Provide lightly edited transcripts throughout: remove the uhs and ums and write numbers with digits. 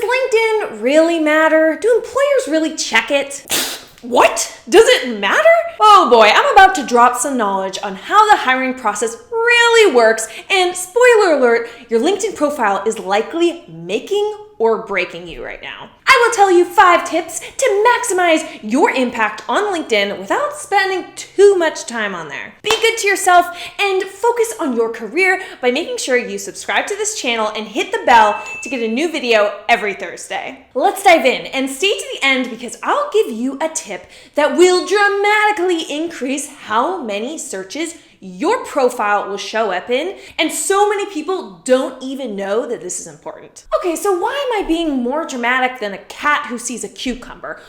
LinkedIn really matter? Do employers really check it? What? Does it matter? Oh boy, I'm about to drop some knowledge on how the hiring process really works, and spoiler alert, your LinkedIn profile is likely making or breaking you right now. I will tell you 5 tips to maximize your impact on LinkedIn without spending too much time on there. Be good to yourself and focus on your career by making sure you subscribe to this channel and hit the bell to get a new video every Thursday. Let's dive in and stay to the end because I'll give you a tip that will dramatically increase how many searches your profile will show up in, and so many people don't even know that this is important. Okay, so why am I being more dramatic than a cat who sees a cucumber?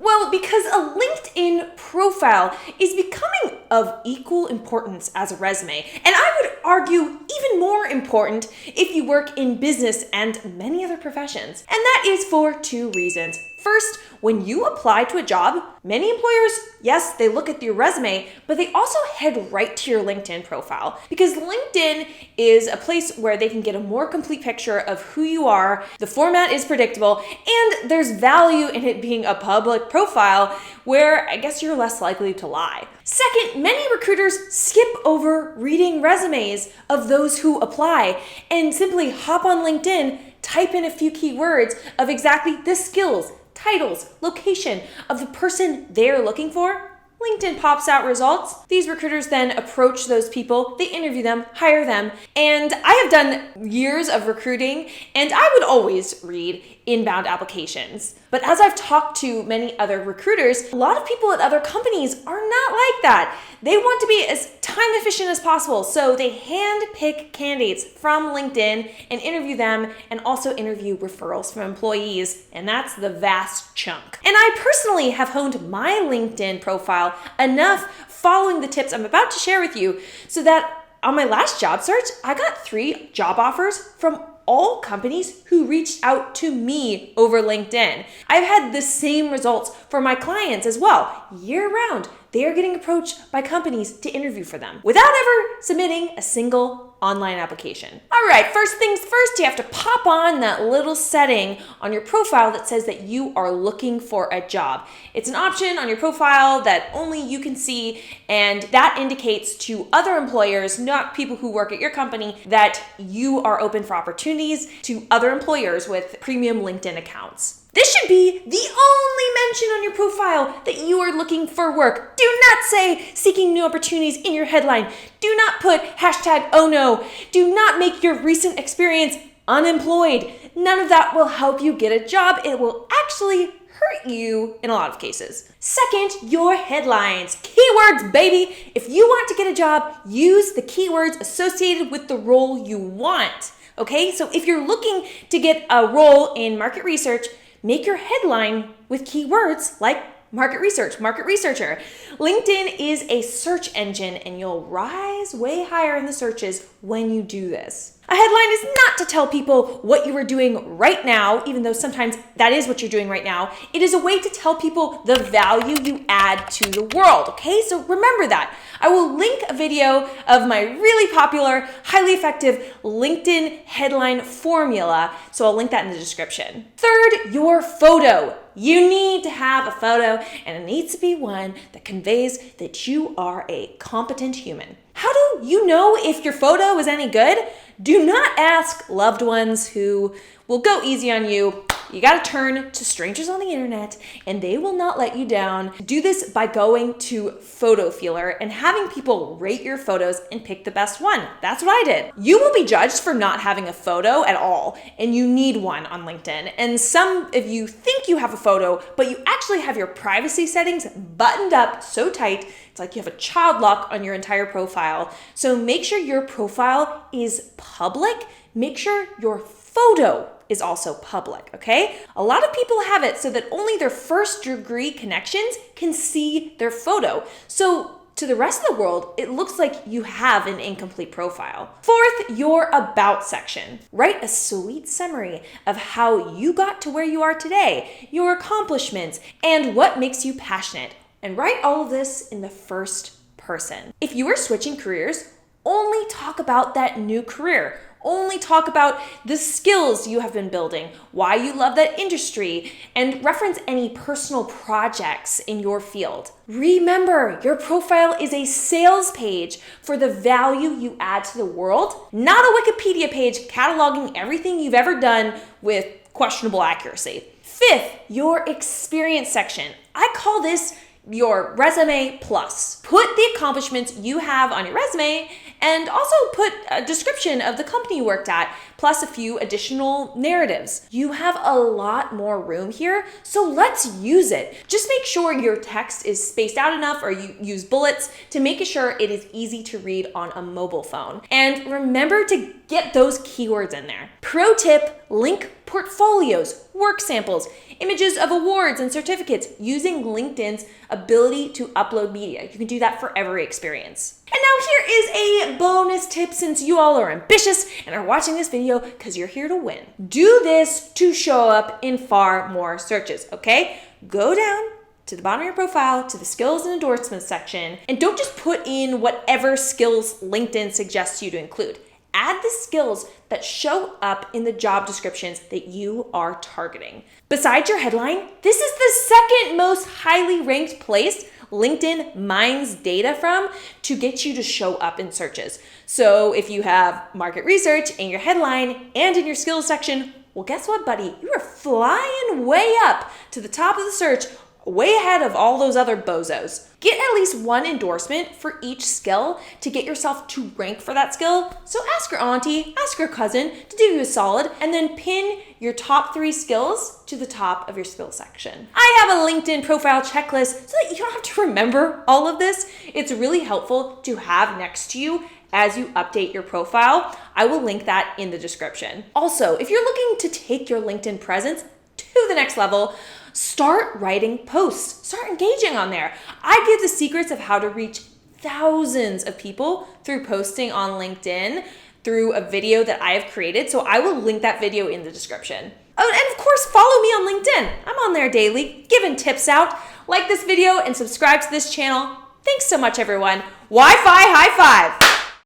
Well, because a LinkedIn profile is becoming of equal importance as a resume, and I would argue even more important if you work in business and many other professions. And that is for 2 reasons. First, when you apply to a job, many employers, yes, they look at your resume, but they also head right to your LinkedIn profile because LinkedIn is a place where they can get a more complete picture of who you are. The format is predictable, and there's value in it being a public profile where I guess you're less likely to lie. Second, many recruiters skip over reading resumes of those who apply and simply hop on LinkedIn, type in a few keywords of exactly the skills, titles, location of the person they're looking for. LinkedIn pops out results. These recruiters then approach those people, they interview them, hire them. And I have done years of recruiting, and I would always read inbound applications. But as I've talked to many other recruiters, a lot of people at other companies are not like that. They want to be as time efficient as possible, so they handpick candidates from LinkedIn and interview them, and also interview referrals from employees, and that's the vast chunk. And I personally have honed my LinkedIn profile enough following the tips I'm about to share with you so that on my last job search, I got 3 job offers from all companies who reached out to me over LinkedIn. I've had the same results for my clients as well. Year round, they are getting approached by companies to interview for them without ever submitting a single online application. All right, first things first, you have to pop on that little setting on your profile that says that you are looking for a job. It's an option on your profile that only you can see, and that indicates to other employers, not people who work at your company, that you are open for opportunities to other employers with premium LinkedIn accounts. This should be the only mention on your profile that you are looking for work. Do not say seeking new opportunities in your headline. Do not put hashtag oh no. Do not make your recent experience unemployed. None of that will help you get a job. It will actually hurt you in a lot of cases. Second, your headlines. Keywords, baby. If you want to get a job, use the keywords associated with the role you want. Okay, so if you're looking to get a role in market research, make your headline with keywords like market research, market researcher. LinkedIn is a search engine, and you'll rise way higher in the searches when you do this. A headline is not to tell people what you are doing right now, even though sometimes that is what you're doing right now. It is a way to tell people the value you add to the world, okay? So remember that. I will link a video of my really popular, highly effective LinkedIn headline formula, so I'll link that in the description. Third, your photo. You need to have a photo, and it needs to be one that conveys that you are a competent human. How do you know if your photo is any good? Do not ask loved ones who will go easy on you. You gotta turn to strangers on the internet, and they will not let you down. Do this by going to Photo Feeler and having people rate your photos and pick the best one. That's what I did. You will be judged for not having a photo at all, and you need one on LinkedIn. And some of you think you have a photo, but you actually have your privacy settings buttoned up so tight, it's like you have a child lock on your entire profile. So make sure your profile is public. Make sure your photo is also public, okay? A lot of people have it so that only their first degree connections can see their photo. So to the rest of the world, it looks like you have an incomplete profile. Fourth, your about section. Write a sweet summary of how you got to where you are today, your accomplishments, and what makes you passionate. And write all of this in the first person. If you are switching careers, only talk about that new career. Only talk about the skills you have been building, why you love that industry, and reference any personal projects in your field. Remember, your profile is a sales page for the value you add to the world, not a Wikipedia page cataloging everything you've ever done with questionable accuracy. Fifth, your experience section. I call this your resume plus. Put the accomplishments you have on your resume and also put a description of the company you worked at, plus a few additional narratives. You have a lot more room here, so let's use it. Just make sure your text is spaced out enough or you use bullets to make sure it is easy to read on a mobile phone. And remember to get those keywords in there. Pro tip, link portfolios, work samples, images of awards and certificates using LinkedIn's ability to upload media. You can do that for every experience. And now here is a bonus tip since you all are ambitious and are watching this video because you're here to win. Do this to show up in far more searches, okay? Go down to the bottom of your profile to the skills and endorsements section and don't just put in whatever skills LinkedIn suggests you to include. Add the skills that show up in the job descriptions that you are targeting. Besides your headline, this is the second most highly ranked place LinkedIn mines data from to get you to show up in searches. So if you have market research in your headline and in your skills section, well, guess what, buddy? You are flying way up to the top of the search, way ahead of all those other bozos. Get at least one endorsement for each skill to get yourself to rank for that skill. So ask your auntie, ask your cousin to do you a solid, and then pin your top 3 skills to the top of your skill section. I have a LinkedIn profile checklist so that you don't have to remember all of this. It's really helpful to have next to you as you update your profile. I will link that in the description. Also, if you're looking to take your LinkedIn presence to the next level, start writing posts, start engaging on there. I give the secrets of how to reach thousands of people through posting on LinkedIn through a video that I have created. So I will link that video in the description. Oh, and of course, follow me on LinkedIn. I'm on there daily, giving tips out. Like this video and subscribe to this channel. Thanks so much, everyone. Wi-Fi high five.